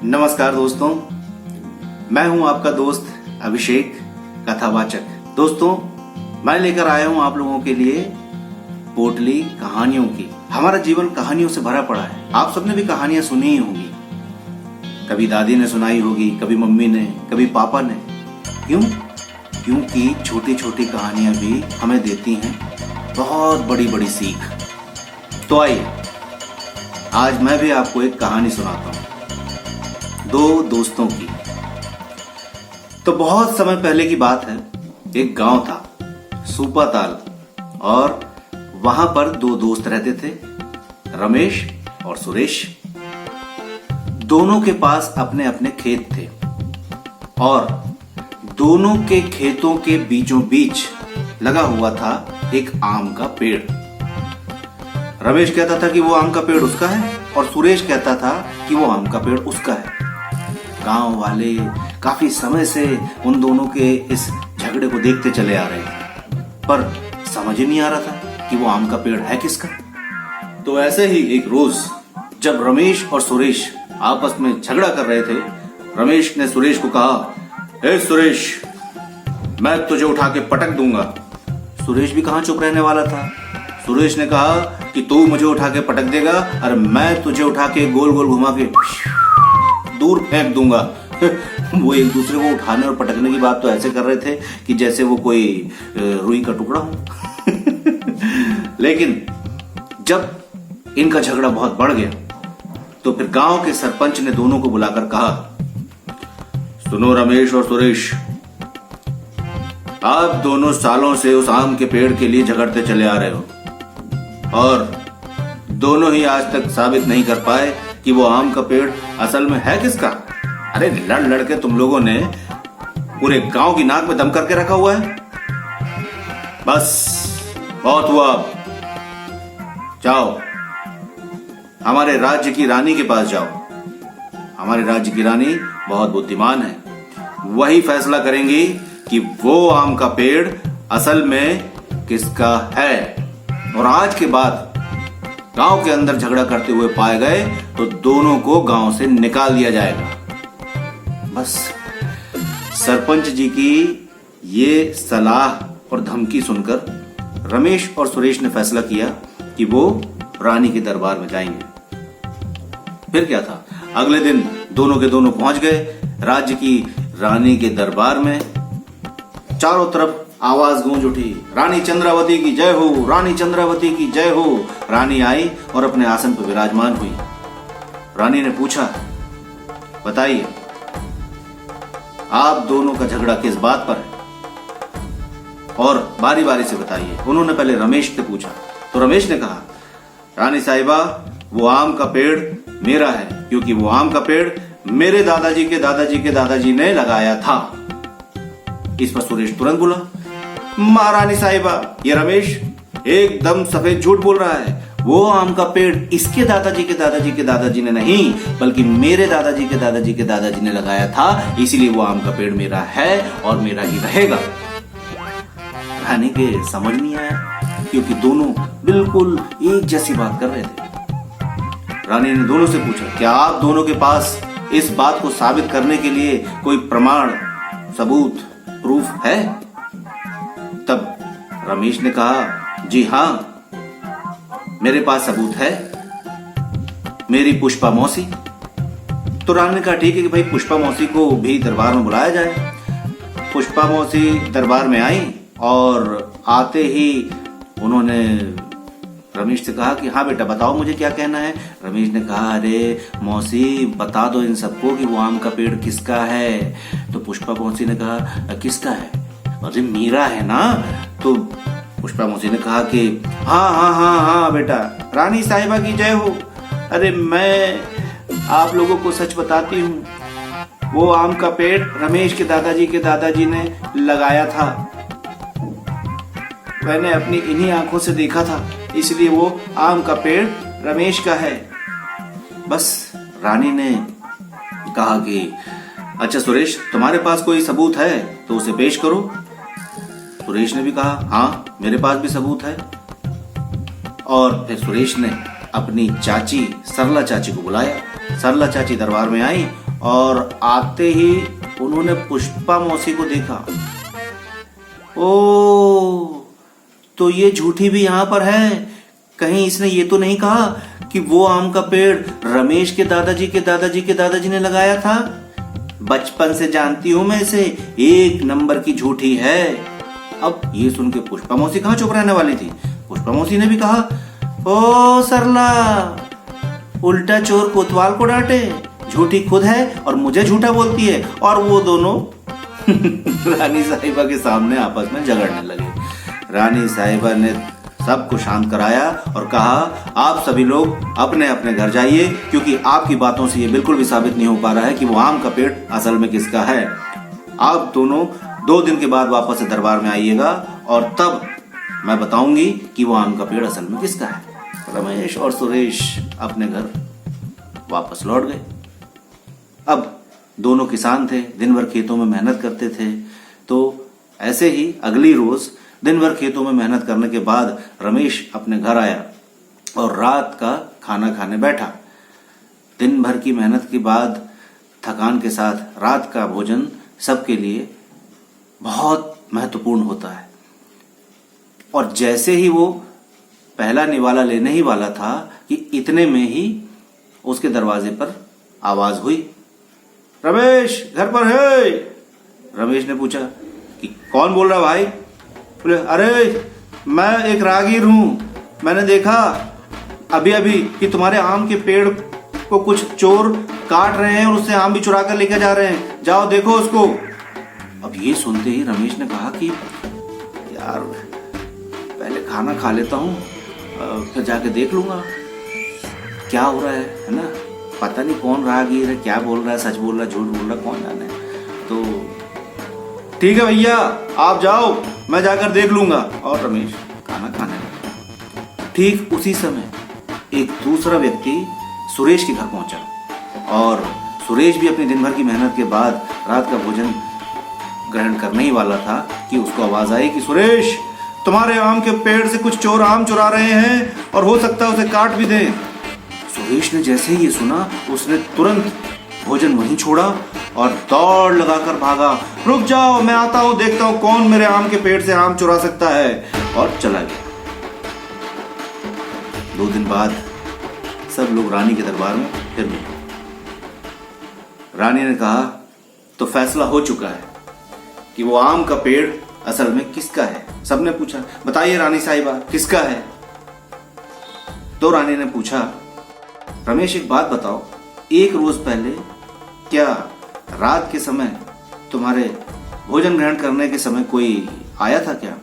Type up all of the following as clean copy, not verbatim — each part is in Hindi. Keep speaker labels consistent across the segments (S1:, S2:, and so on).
S1: नमस्कार दोस्तों, मैं हूं आपका दोस्त अभिषेक, कथावाचक। दोस्तों, मैं लेकर आया हूं आप लोगों के लिए पोटली कहानियों की। हमारा जीवन कहानियों से भरा पड़ा है। आप सबने भी कहानियां सुनी ही होंगी। कभी दादी ने सुनाई होगी, कभी मम्मी ने, कभी पापा ने। क्यों? क्योंकि छोटी छोटी कहानियां भी हमें देती हैं बहुत बड़ी बड़ी सीख। तो आइए, आज मैं भी आपको एक कहानी सुनाता हूं, दो दोस्तों की। तो बहुत समय पहले की बात है। एक गांव था, सूपाताल, और वहां पर दो दोस्त रहते थे, रमेश और सुरेश। दोनों के पास अपने अपने खेत थे और दोनों के खेतों के बीचों बीच लगा हुआ था एक आम का पेड़। रमेश कहता था कि वो आम का पेड़ उसका है और सुरेश कहता था कि वो आम का पेड़ उसका है। गांव वाले काफी समय से उन दोनों के इस झगड़े को देखते चले आ रहे थे, पर समझ ही नहीं आ रहा था कि वो आम का पेड़ है किसका। तो ऐसे ही एक रोज जब रमेश और सुरेश आपस में झगड़ा कर रहे थे, रमेश ने सुरेश को कहा, ए सुरेश, मैं तुझे उठा के पटक दूंगा। सुरेश भी कहां चुप रहने वाला था। सुरेश ने कहा कि तू मुझे उठा के पटक देगा और मैं तुझे उठा के गोल गोल घुमा के दूर फेंक दूंगा। वो एक दूसरे को उठाने और पटकने की बात तो ऐसे कर रहे थे कि जैसे वो कोई रुई का टुकड़ा हो। लेकिन जब इनका झगड़ा बहुत बढ़ गया तो फिर गांव के सरपंच ने दोनों को बुलाकर कहा, सुनो रमेश और सुरेश, आप दोनों सालों से उस आम के पेड़ के लिए झगड़ते चले आ रहे हो और दोनों ही आज तक साबित नहीं कर पाए कि वो आम का पेड़ असल में है किसका। अरे लड़ लड़ के तुम लोगों ने पूरे गांव की नाक में दम करके रखा हुआ है। बस बहुत हुआ, जाओ हमारे राज्य की रानी के पास जाओ। हमारे राज्य की रानी बहुत बुद्धिमान है, वही फैसला करेंगी कि वो आम का पेड़ असल में किसका है। और आज के बाद गांव के अंदर झगड़ा करते हुए पाए गए तो दोनों को गांव से निकाल दिया जाएगा। बस सरपंच जी की ये सलाह और धमकी सुनकर रमेश और सुरेश ने फैसला किया कि वो रानी के दरबार में जाएंगे। फिर क्या था, अगले दिन दोनों के दोनों पहुंच गए राज्य की रानी के दरबार में। चारों तरफ आवाज गूंज उठी, रानी चंद्रावती की जय हो, रानी चंद्रावती की जय हो। रानी आई और अपने आसन पर विराजमान हुई। रानी ने पूछा, बताइए आप दोनों का झगड़ा किस बात पर है, और बारी बारी से बताइए। उन्होंने पहले रमेश से पूछा तो रमेश ने कहा, रानी साहिबा, वो आम का पेड़ मेरा है क्योंकि वो आम का पेड़ मेरे दादाजी के दादाजी के दादाजी ने लगाया था। इस पर सुरेश तुरंत बोला, महारानी साहिबा, ये रमेश एकदम सफेद झूठ बोल रहा है। वो आम का पेड़ इसके दादाजी के दादाजी के दादाजी ने नहीं, बल्कि मेरे दादाजी के दादाजी के दादाजी ने लगाया था, इसीलिए वो आम का पेड़ मेरा है और मेरा ही रहेगा। रानी के समझ नहीं आया क्योंकि दोनों बिल्कुल एक जैसी बात कर रहे थे। रानी ने दोनों से पूछा, क्या आप दोनों के पास इस बात को साबित करने के लिए कोई प्रमाण, सबूत, प्रूफ है? तब रमेश ने कहा, जी हाँ, मेरे पास सबूत है, मेरी पुष्पा मौसी। तो रानी ने कहा, ठीक है कि भाई पुष्पा मौसी को भी दरबार में बुलाया जाए। पुष्पा मौसी दरबार में आई और आते ही उन्होंने रमेश से कहा कि हाँ बेटा, बताओ मुझे क्या कहना है। रमेश ने कहा, अरे मौसी, बता दो इन सबको कि वो आम का पेड़ किसका है। तो पुष्पा मौसी ने कहा, किसका है? अरे मेरा है ना। तो पुष्पा मौसी ने कहा कि हाँ हाँ हाँ हाँ बेटा, रानी साहिबा की जय हो। अरे मैं आप लोगों को सच बताती हूँ, वो आम का पेड़ रमेश के दादाजी ने लगाया था। मैंने अपनी इन्हीं आंखों से देखा था, इसलिए वो आम का पेड़ रमेश का है। बस रानी ने कहा कि अच्छा सुरेश, तुम्हारे पास कोई सबूत है तो उसे पेश करो। सुरेश ने भी कहा, हाँ मेरे पास भी सबूत है। और फिर सुरेश ने अपनी चाची सरला चाची को बुलाया सरला चाची दरबार में आई और आते ही उन्होंने पुष्पा मौसी को देखा। ओ, तो ये झूठी भी यहाँ पर है। कहीं इसने ये तो नहीं कहा कि वो आम का पेड़ रमेश के दादाजी ने लगाया था? बचपन से जानती हूं मैं इसे, एक नंबर की झूठी है। अब ये सुन के पुष्पा मौसी कहाँ चुप रहने वाली थी। पुष्पा मौसी ने भी कहा, ओ सरला, उल्टा चोर कोतवाल को डांटे, झूठी खुद है और मुझे झूठा बोलती है। और वो दोनों रानी साहिबा के सामने आपस में झगड़ने लगे। रानी साहिबा ने सबको शांत कराया और कहा, आप सभी लोग अपने अपने घर जाइए, क्योंकि आपकी बातों से ये बिल्कुल भी साबित नहीं हो पा रहा है कि वो आम का पेड़ असल में किसका है। आप दोनों 2 दिन के बाद वापस से दरबार में आइएगा और तब मैं बताऊंगी कि वो आम का पेड़ असल में किसका है। रमेश और सुरेश अपने घर वापस लौट गए। अब दोनों किसान थे, दिन भर खेतों में मेहनत करते थे। तो ऐसे ही अगली रोज दिन भर खेतों में मेहनत करने के बाद रमेश अपने घर आया और रात का खाना खाने बैठा। दिन भर की मेहनत के बाद थकान के साथ रात का भोजन सबके लिए बहुत महत्वपूर्ण होता है। और जैसे ही वो पहला निवाला लेने ही वाला था कि इतने में ही उसके दरवाजे पर आवाज हुई, रमेश घर पर है? रमेश ने पूछा कि कौन बोल रहा भाई? बोले, अरे मैं एक राहगीर हूं, मैंने देखा अभी अभी कि तुम्हारे आम के पेड़ को कुछ चोर काट रहे हैं और उससे आम भी चुरा कर लेकर जा रहे हैं, जाओ देखो उसको। अब ये सुनते ही रमेश ने कहा कि यार पहले खाना खा लेता हूँ, फिर जाके देख लूंगा क्या हो रहा है ना। पता नहीं कौन राहगीर है, क्या बोल रहा है, सच बोल रहा है, झूठ बोल रहा है, कौन जाने। तो ठीक है भैया, आप जाओ, मैं जाकर देख लूंगा। और रमेश खाना खाने लगा। ठीक उसी समय एक दूसरा व्यक्ति सुरेश के घर पहुंचा और सुरेश भी अपनी दिन भर की मेहनत के बाद रात का भोजन ग्रहण करने ही वाला था कि उसको आवाज आई कि सुरेश, तुम्हारे आम के पेड़ से कुछ चोर आम चुरा रहे हैं और हो सकता है उसे काट भी दें। सुरेश ने जैसे ही ये सुना, उसने तुरंत भोजन वहीं छोड़ा और दौड़ लगाकर भागा। रुक जाओ, मैं आता हूं, देखता हूं कौन मेरे आम के पेड़ से आम चुरा सकता है, और चला गया। 2 दिन बाद सब लोग रानी के दरबार में फिर मिले। रानी ने कहा, तो फैसला हो चुका है कि वो आम का पेड़ असल में किसका है। सबने पूछा, बताइए रानी साहिबा किसका है? तो रानी ने पूछा, रमेश एक बात बताओ, एक रोज पहले क्या रात के समय तुम्हारे भोजन ग्रहण करने के समय कोई आया था क्या?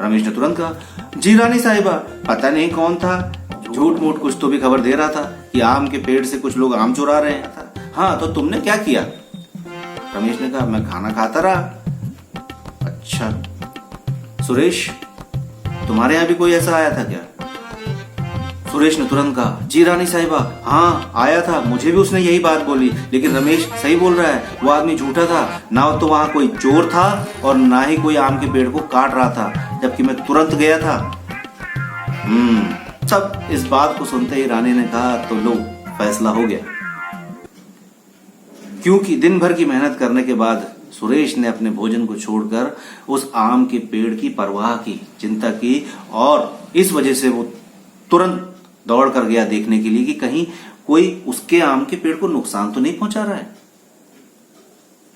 S1: रमेश ने तुरंत कहा, जी रानी साहिबा, पता नहीं कौन था, झूठ मूठ कुछ तो भी खबर दे रहा था कि आम के पेड़ से कुछ लोग आम चुरा रहे हैं। हाँ, तो तुमने क्या किया? रमेश ने कहा, मैं खाना खाता रहा। अच्छा, सुरेश तुम्हारे यहाँ भी कोई ऐसा आया था क्या? सुरेश ने तुरंत कहा, जी रानी साहिबा, हाँ आया था, मुझे भी उसने यही बात बोली, लेकिन रमेश सही बोल रहा है, वो आदमी झूठा था, ना तो वहां कोई चोर था और ना ही कोई आम के पेड़ को काट रहा था, जबकि मैं तुरंत गया था। सब इस बात को सुनते ही रानी ने कहा, तो लो फैसला हो गया। क्योंकि दिन भर की मेहनत करने के बाद सुरेश ने अपने भोजन को छोड़कर उस आम के पेड़ की परवाह की, चिंता की, और इस वजह से वो तुरंत दौड़ कर गया देखने के लिए कि कहीं कोई उसके आम के पेड़ को नुकसान तो नहीं पहुंचा रहा है।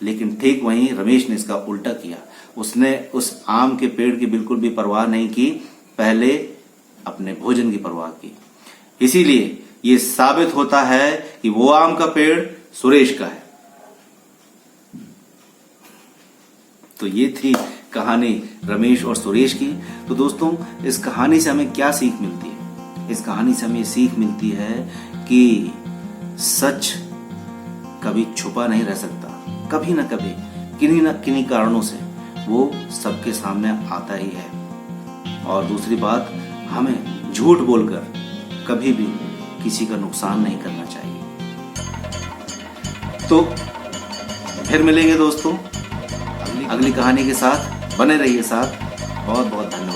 S1: लेकिन ठीक वहीं रमेश ने इसका उल्टा किया। उसने उस आम के पेड़ की बिल्कुल भी परवाह नहीं की, पहले अपने भोजन की परवाह की। इसीलिए ये साबित होता है कि वो आम का पेड़ सुरेश का है। तो ये थी कहानी रमेश और सुरेश की। तो दोस्तों, इस कहानी से हमें क्या सीख मिलती है? इस कहानी से हमें सीख मिलती है कि सच कभी छुपा नहीं रह सकता, कभी ना कभी किन्हीं न किन्हीं कारणों से वो सबके सामने आता ही है। और दूसरी बात, हमें झूठ बोलकर कभी भी किसी का नुकसान नहीं करना चाहिए। तो फिर मिलेंगे दोस्तों अगली कहानी के साथ। बने रहिए साथ। बहुत बहुत धन्यवाद।